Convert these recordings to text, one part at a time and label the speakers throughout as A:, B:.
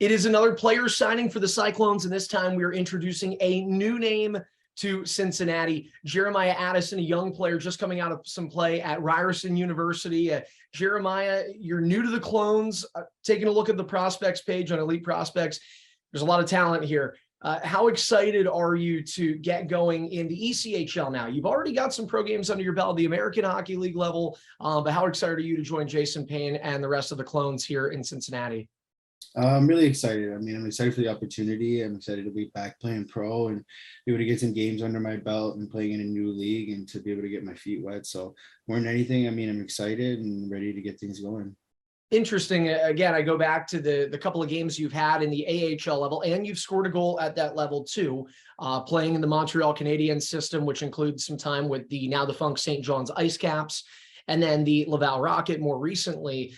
A: It is another player signing for the Cyclones, and this time we are introducing a new name to Cincinnati. Jeremiah Addison, a young player just coming out of some play at Ryerson University. Jeremiah, you're new to the Clones. Taking a look at the prospects page on Elite Prospects, there's a lot of talent here. How excited are you to get going in the ECHL now? You've already got some pro games under your belt, the American Hockey League level, but how excited are you to join Jason Payne and the rest of the Clones here in Cincinnati?
B: I'm really excited. I mean, I'm excited for the opportunity. I'm excited to be back playing pro and be able to get some games under my belt and playing in a new league and to be able to get my feet wet. So more than anything, I mean, I'm excited and ready to get things going.
A: Interesting. Again, I go back to the couple of games you've had in the AHL level, and you've scored a goal at that level too, playing in the Montreal Canadiens system, which includes some time with the now defunct St. John's Ice Caps, and then the Laval Rocket more recently.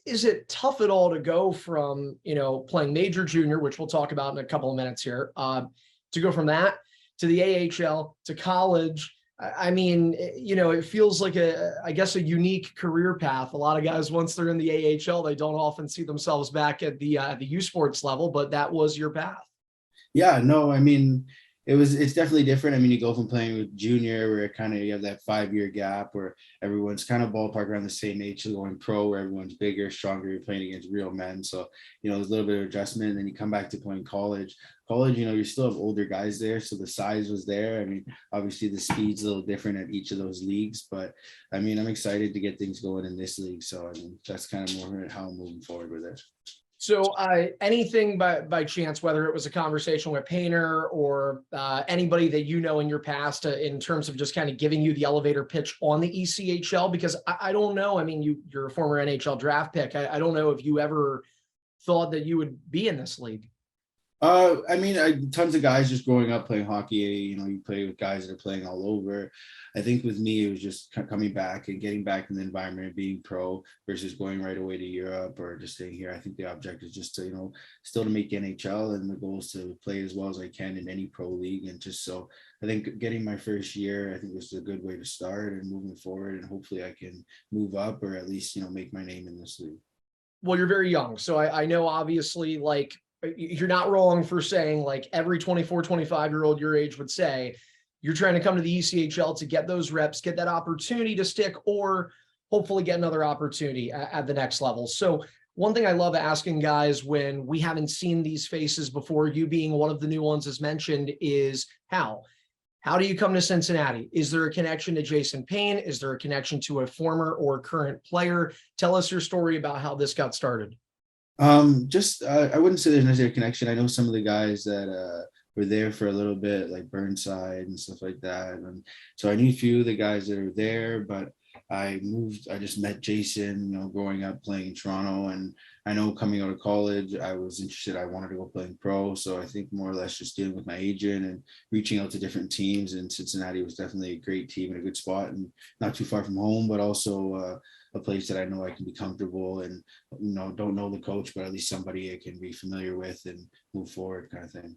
A: Is it tough at all to go from, playing major junior, which we'll talk about in a couple of minutes here, to go from that to the AHL to college? I mean, it feels like I guess a unique career path. A lot of guys, once they're in the AHL, they don't often see themselves back at the U Sports level, but that was your path.
B: Yeah, no, I mean, it's definitely different. I mean, you go from playing with junior where you have that 5-year gap where everyone's kind of ballpark around the same age, to going pro where everyone's bigger, stronger, you're playing against real men. So, there's a little bit of adjustment, and then you come back to playing college. You still have older guys there. So the size was there. I mean, obviously the speed's a little different at each of those leagues, but I mean, I'm excited to get things going in this league. So I mean, that's kind of more how I'm moving forward with it.
A: So anything by chance, whether it was a conversation with Painter or anybody that in your past in terms of just kind of giving you the elevator pitch on the ECHL? Because I don't know. I mean, you're a former NHL draft pick. I don't know if you ever thought that you would be in this league.
B: I mean, tons of guys just growing up playing hockey, you play with guys that are playing all over. I think with me, it was just coming back and getting back in the environment of being pro versus going right away to Europe or just staying here. I think the object is just to, still to make NHL, and the goal is to play as well as I can in any pro league. And just so I think getting my first year, I think this is a good way to start and moving forward. And hopefully I can move up or at least, make my name in this league.
A: Well, you're very young. So I know obviously you're not wrong for saying like every 24, 25-year-old your age would say you're trying to come to the ECHL to get those reps, get that opportunity to stick, or hopefully get another opportunity at the next level. So one thing I love asking guys when we haven't seen these faces before, you being one of the new ones as mentioned, is how do you come to Cincinnati? Is there a connection to Jason Payne? Is there a connection to a former or current player? Tell us your story about how this got started.
B: I wouldn't say there's necessarily a connection. I know some of the guys that were there for a little bit, like Burnside and stuff like that. And so I knew a few of the guys that are there, but I just met Jason, growing up playing in Toronto. And I know coming out of college, I was interested. I wanted to go playing pro. So I think more or less just dealing with my agent and reaching out to different teams. And Cincinnati was definitely a great team and a good spot and not too far from home, but also a place that I know I can be comfortable and, don't know the coach, but at least somebody I can be familiar with and move forward kind of thing.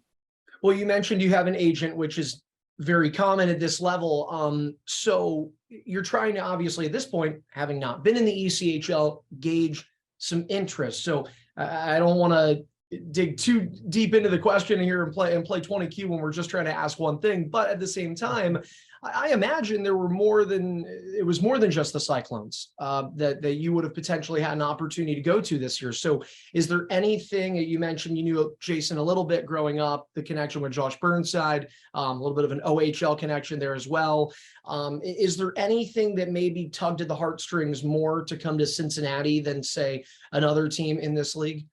A: Well, you mentioned you have an agent, which is very common at this level. So you're trying to, obviously at this point, having not been in the ECHL, gauge some interest. So I don't want to dig too deep into the question here and play 20Q when we're just trying to ask one thing. But at the same time, I imagine it was more than just the Cyclones that you would have potentially had an opportunity to go to this year. So is there anything that you mentioned, you knew Jason a little bit growing up, the connection with Josh Burnside, a little bit of an OHL connection there as well. Is there anything that maybe tugged at the heartstrings more to come to Cincinnati than say another team in this league?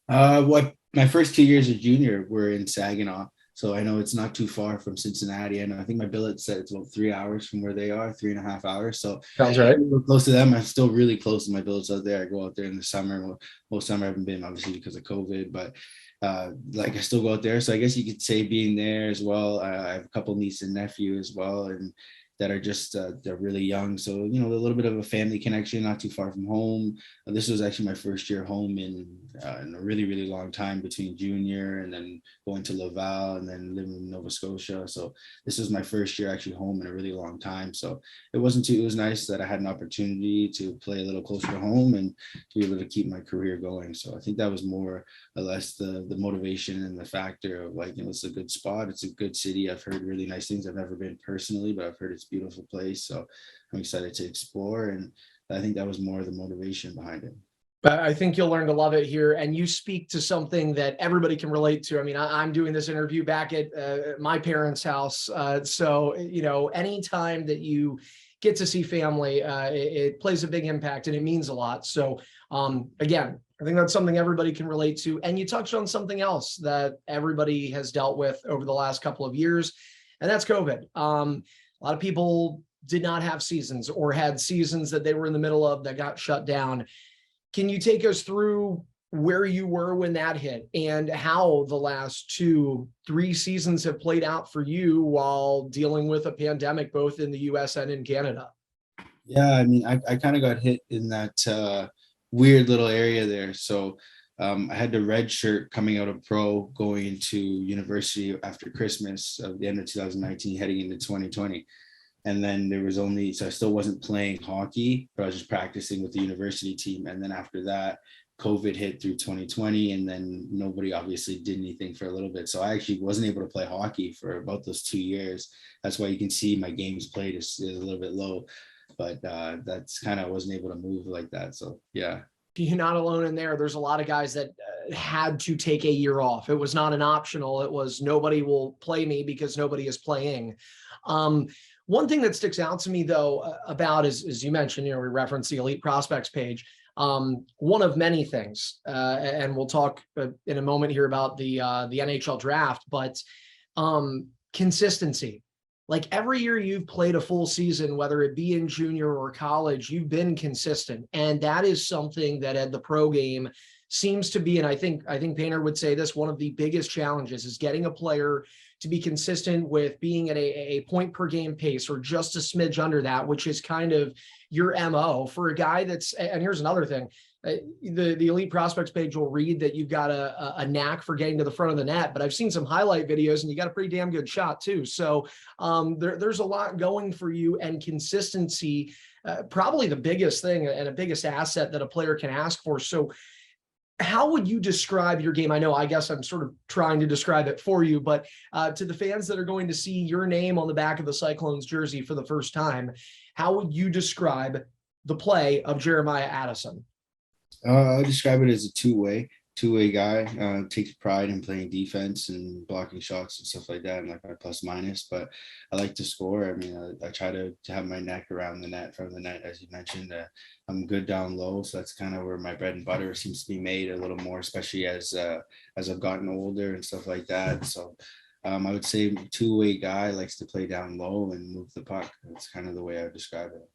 B: My first 2 years as junior were in Saginaw. So I know it's not too far from Cincinnati. And I think my billet said it's about 3 hours from where they are, 3.5 hours. So
A: sounds right.
B: We're close to them. I'm still really close to my billets out there. I go out there in the summer. Most summer I haven't been, obviously, because of COVID, but I still go out there. So I guess you could say being there as well. I have a couple nieces and nephew as well. And that are just they're really young. So, you know, a little bit of a family connection, not too far from home. This was actually my first year home in a really, really long time, between junior and then going to Laval and then living in Nova Scotia. So this was my first year actually home in a really long time. So it was nice that I had an opportunity to play a little closer to home and to be able to keep my career going. So I think that was more or less the motivation and the factor of, like, you know, it's a good spot. It's a good city. I've heard really nice things. I've never been personally, but I've heard it's a beautiful place. So I'm excited to explore. And I think that was more the motivation behind it.
A: But I think you'll learn to love it here. And you speak to something that everybody can relate to. I mean, I'm doing this interview back at my parents' house. So, you know, anytime that you get to see family, it plays a big impact and it means a lot. So, again, I think that's something everybody can relate to. And you touched on something else that everybody has dealt with over the last couple of years, and that's COVID. A lot of people did not have seasons, or had seasons that they were in the middle of that got shut down. Can you take us through where you were when that hit, and how the last 2-3 seasons have played out for you while dealing with a pandemic, both in the US and in Canada?
B: Yeah, I mean, I kind of got hit in that weird little area there. So I had the red shirt coming out of pro, going into university after Christmas of the end of 2019, heading into 2020. And then there was only, so I still wasn't playing hockey, but I was just practicing with the university team. And then after that, COVID hit through 2020, and then nobody obviously did anything for a little bit. So I actually wasn't able to play hockey for about those 2 years. That's why you can see my games played is a little bit low, but that's kind of, I wasn't able to move like that. So yeah.
A: You're not alone in there. There's a lot of guys that had to take a year off. It was not an optional. It was, nobody will play me because nobody is playing. One thing that sticks out to me, though, about is, as you mentioned, you know, we referenced the Elite Prospects page. One of many things, and we'll talk in a moment here about the NHL draft, but consistency. Like, every year you've played a full season, whether it be in junior or college, you've been consistent. And that is something that at the pro game seems to be, and I think Painter would say this, one of the biggest challenges is getting a player to be consistent with being at a point per game pace, or just a smidge under that, which is kind of your MO for a guy that's, and here's another thing, the Elite Prospects page will read that you've got a knack for getting to the front of the net, but I've seen some highlight videos and you got a pretty damn good shot too. So there's a lot going for you, and consistency, probably the biggest thing and a biggest asset that a player can ask for. So how would you describe your game? I guess I'm sort of trying to describe it for you, but to the fans that are going to see your name on the back of the Cyclones jersey for the first time, how would you describe the play of Jeremiah Addison?
B: I describe it as a two-way guy. Takes pride in playing defense and blocking shots and stuff like that, and like my plus minus. But I like to score. I mean, I try to have my neck around the net, from the net, as you mentioned. I'm good down low, so that's kind of where my bread and butter seems to be made a little more, especially as I've gotten older and stuff like that. So I would say two-way guy, likes to play down low and move the puck. That's kind of the way I would describe it.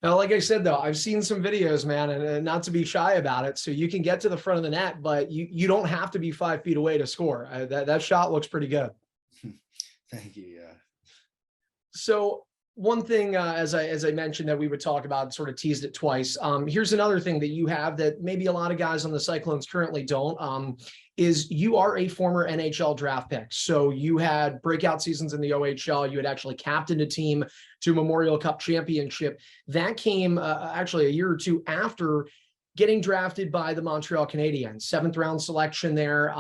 A: Now, like I said, though, I've seen some videos, man, and not to be shy about it. So you can get to the front of the net, but you don't have to be 5 feet away to score. That shot looks pretty good.
B: Thank you. Yeah.
A: So one thing, as I mentioned, that we would talk about, sort of teased it twice. Here's another thing that you have that maybe a lot of guys on the Cyclones currently don't. Is you are a former NHL draft pick. So you had breakout seasons in the OHL. You had actually captained a team to Memorial Cup championship. That came actually a year or two after getting drafted by the Montreal Canadiens, 7th round selection there.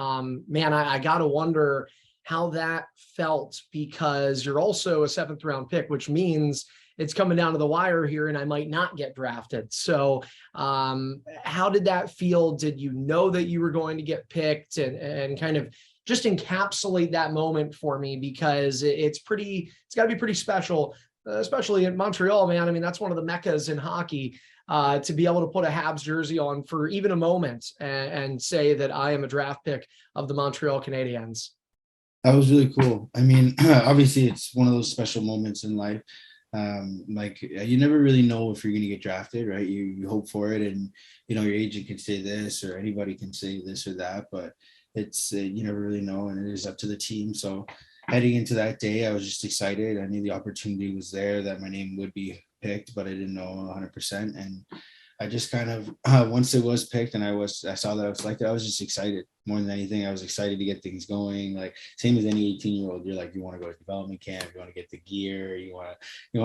A: Man, I got to wonder how that felt, because you're also a 7th round pick, which means it's coming down to the wire here and I might not get drafted. So how did that feel? Did you know that you were going to get picked, and kind of just encapsulate that moment for me, because it's got to be pretty special, especially in Montreal, man. I mean, that's one of the meccas in hockey, to be able to put a Habs jersey on for even a moment and say that I am a draft pick of the Montreal Canadiens.
B: That was really cool. I mean, obviously it's one of those special moments in life. Like, you never really know if you're going to get drafted, right? You hope for it, and you know, your agent can say this, or anybody can say this or that, but it's you never really know, and it is up to the team. So heading into that day, I was just excited. I knew the opportunity was there, that my name would be picked, but I didn't know 100%. And I just kind of once it was picked and I saw that I was selected, I was just excited more than anything. I was excited to get things going. Like same as any 18-year-old, you're like, you want to go to development camp, you want to get the gear, you want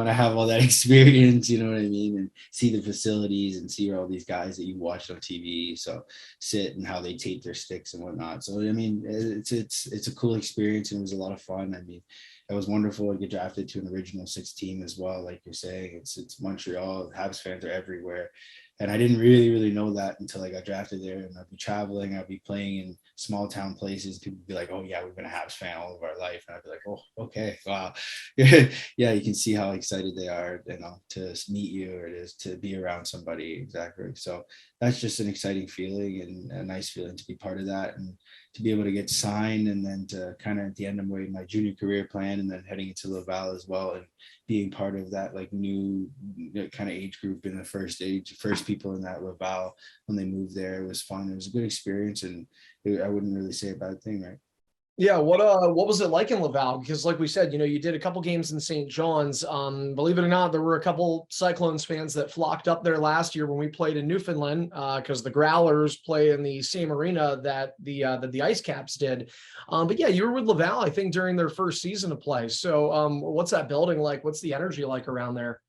B: to have all that experience, you know what I mean, and see the facilities and see all these guys that you watched on TV. So sit and how they tape their sticks and whatnot. So I mean, it's a cool experience and it was a lot of fun. I mean, it was wonderful to get drafted to an original six team as well. Like you're saying, it's Montreal. Habs fans are everywhere. And I didn't really know that until I got drafted there. And I'd be traveling, I'd be playing in small town places. People would be like, oh yeah, we've been a Habs fan all of our life. And I'd be like, oh, okay, wow. Yeah, you can see how excited they are, you know, to meet you or it is to be around somebody. Exactly. So that's just an exciting feeling and a nice feeling to be part of that and to be able to get signed and then to kind of at the end of my junior career plan and then heading into Laval as well and being part of that like new kind of age group in the first people in that Laval when they moved there. It was fun. It was a good experience and I wouldn't really say a bad thing, right?
A: Yeah, what was it like in Laval? Because like we said, you know, you did a couple games in St. John's. Believe it or not, there were a couple Cyclones fans that flocked up there last year when we played in Newfoundland, because the Growlers play in the same arena that the Ice Caps did. But yeah, you were with Laval, I think, during their first season of play. So what's that building like? What's the energy like around there?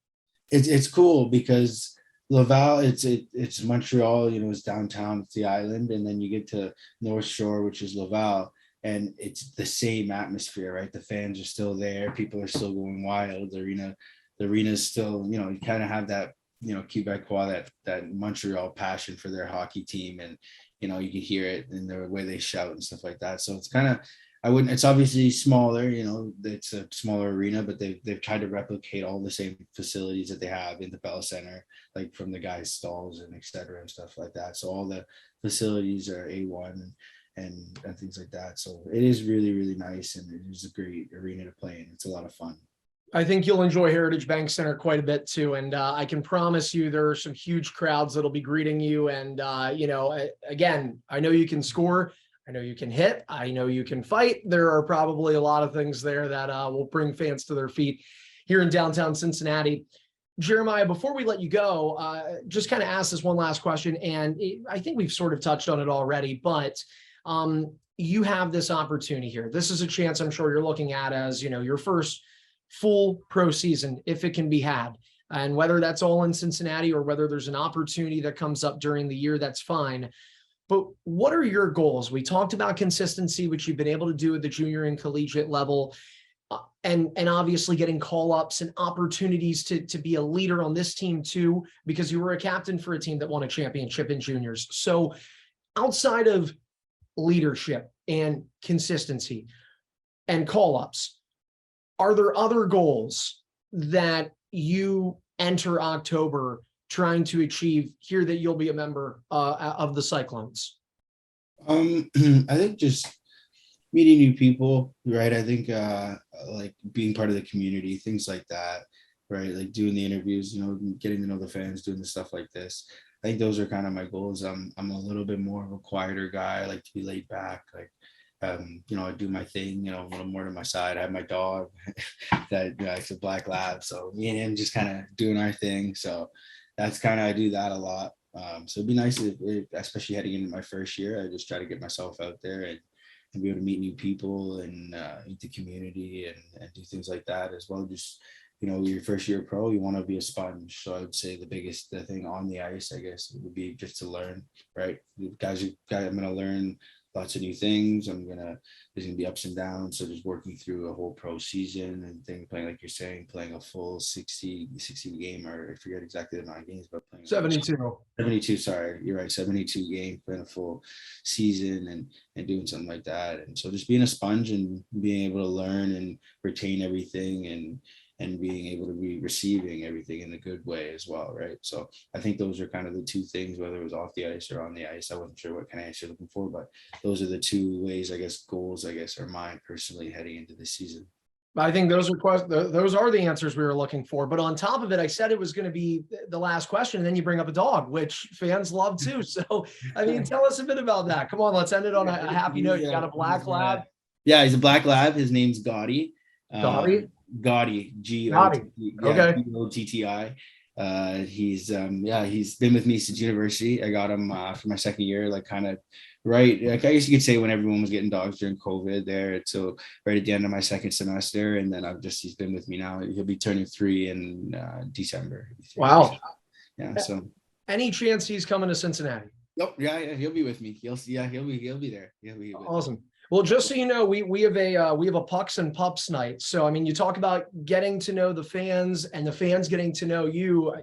B: It's cool because Laval, it's Montreal, you know, it's downtown, it's the island, and then you get to North Shore, which is Laval, and it's the same atmosphere, right? The fans are still there, people are still going wild. The arena is still, you know, you kind of have that, you know, Quebecois, that Montreal passion for their hockey team, and you know, you can hear it in the way they shout and stuff like that. So it's kind of it's obviously smaller, you know, it's a smaller arena, but they've tried to replicate all the same facilities that they have in the Bell Center, like from the guys' stalls and et cetera and stuff like that. So all the facilities are A1 and things like that. So it is really nice and it is a great arena to play in. It's a lot of fun.
A: I think you'll enjoy Heritage Bank Center quite a bit too. And I can promise you there are some huge crowds that'll be greeting you. And, you know, again, I know you can score. I know you can hit. I know you can fight. There are probably a lot of things there that will bring fans to their feet here in downtown Cincinnati. Jeremiah, before we let you go, just kind of ask this one last question. And I think we've sort of touched on it already, but you have this opportunity here. This is a chance I'm sure you're looking at as, you know, your first full pro season, if it can be had. And whether that's all in Cincinnati or whether there's an opportunity that comes up during the year, that's fine. But what are your goals? We talked about consistency, which you've been able to do at the junior and collegiate level, and obviously getting call-ups and opportunities to be a leader on this team too, because you were a captain for a team that won a championship in juniors. So outside of leadership and consistency and call-ups, are there other goals that you enter October trying to achieve here that you'll be a member of the Cyclones?
B: I think just meeting new people, right? I think like being part of the community, things like that, right? Like doing the interviews, you know, getting to know the fans, doing the stuff like this. I think those are kind of my goals. I'm a little bit more of a quieter guy. I like to be laid back. Like, you know, I do my thing, you know, a little more to my side. I have my dog that, you know, it's a black lab. So me and him just kind of doing our thing. So that's kind of, I do that a lot. So it'd be nice if, especially heading into my first year, I just try to get myself out there and be able to meet new people and meet the community and do things like that as well. Just, you know, your first year pro, you want to be a sponge. So I would say the thing on the ice, I guess, would be just to learn, right? I'm going to learn lots of new things. There's going to be ups and downs. So just working through a whole pro season and things, playing, like you're saying, playing a full 60 game, or I forget exactly the 9 games, but playing 72, sorry, you're right, 72 games, playing a full season and doing something like that. And so just being a sponge and being able to learn and retain everything and being able to be receiving everything in a good way as well, right? So I think those are kind of the two things, whether it was off the ice or on the ice. I wasn't sure what kind of answer you're looking for, but those are the two ways, I guess, goals, I guess, are mine personally heading into this season.
A: I think those are the answers we were looking for. But on top of it, I said it was going to be the last question, and then you bring up a dog, which fans love too. So, I mean, tell us a bit about that. Come on, let's end it on a happy note. You got a black lab.
B: Yeah, he's a black lab. His name's Gotti.
A: Gotti?
B: Gotti, G-O-T,
A: Gotti.
B: yeah,
A: Okay.
B: Gotti. He's been with me since university. I got him for my second year, like kind of right. Like I guess you could say when everyone was getting dogs during COVID there. So right at the end of my second semester, and then he's been with me now. He'll be turning 3 in December.
A: Wow.
B: Yeah. So
A: Any chance he's coming to Cincinnati?
B: nope. Yeah, he'll be with me. He'll be there.
A: Awesome. Well, just so you know, we have a Pucks and Pups night. So I mean, you talk about getting to know the fans and the fans getting to know you.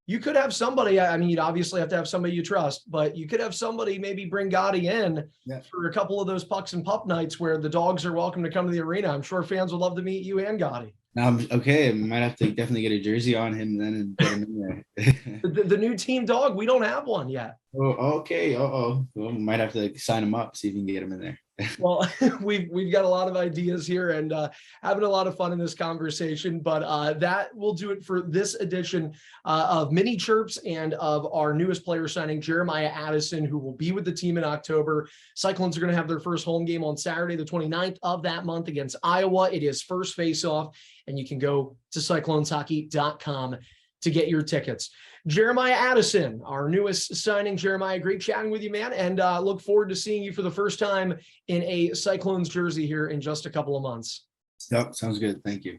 A: You could have somebody. I mean, you'd obviously have to have somebody you trust, but you could have somebody maybe bring Gotti in for a couple of those Pucks and Pup nights where the dogs are welcome to come to the arena. I'm sure fans would love to meet you and Gotti.
B: Okay, I might have to definitely get a jersey on him then and put him in there.
A: The new team dog, we don't have one yet.
B: Oh, okay. Well, might have to sign him up, see if we can get him in there.
A: Well, we've got a lot of ideas here and having a lot of fun in this conversation, but that will do it for this edition of Mini Chirps and of our newest player signing, Jeremiah Addison, who will be with the team in October. Cyclones are going to have their first home game on Saturday, the 29th of that month against Iowa. It is first face-off, and you can go to cycloneshockey.com to get your tickets. Jeremiah Addison, our newest signing. Jeremiah, great chatting with you, man, and look forward to seeing you for the first time in a Cyclones jersey here in just a couple of months.
B: Yep, sounds good. Thank you.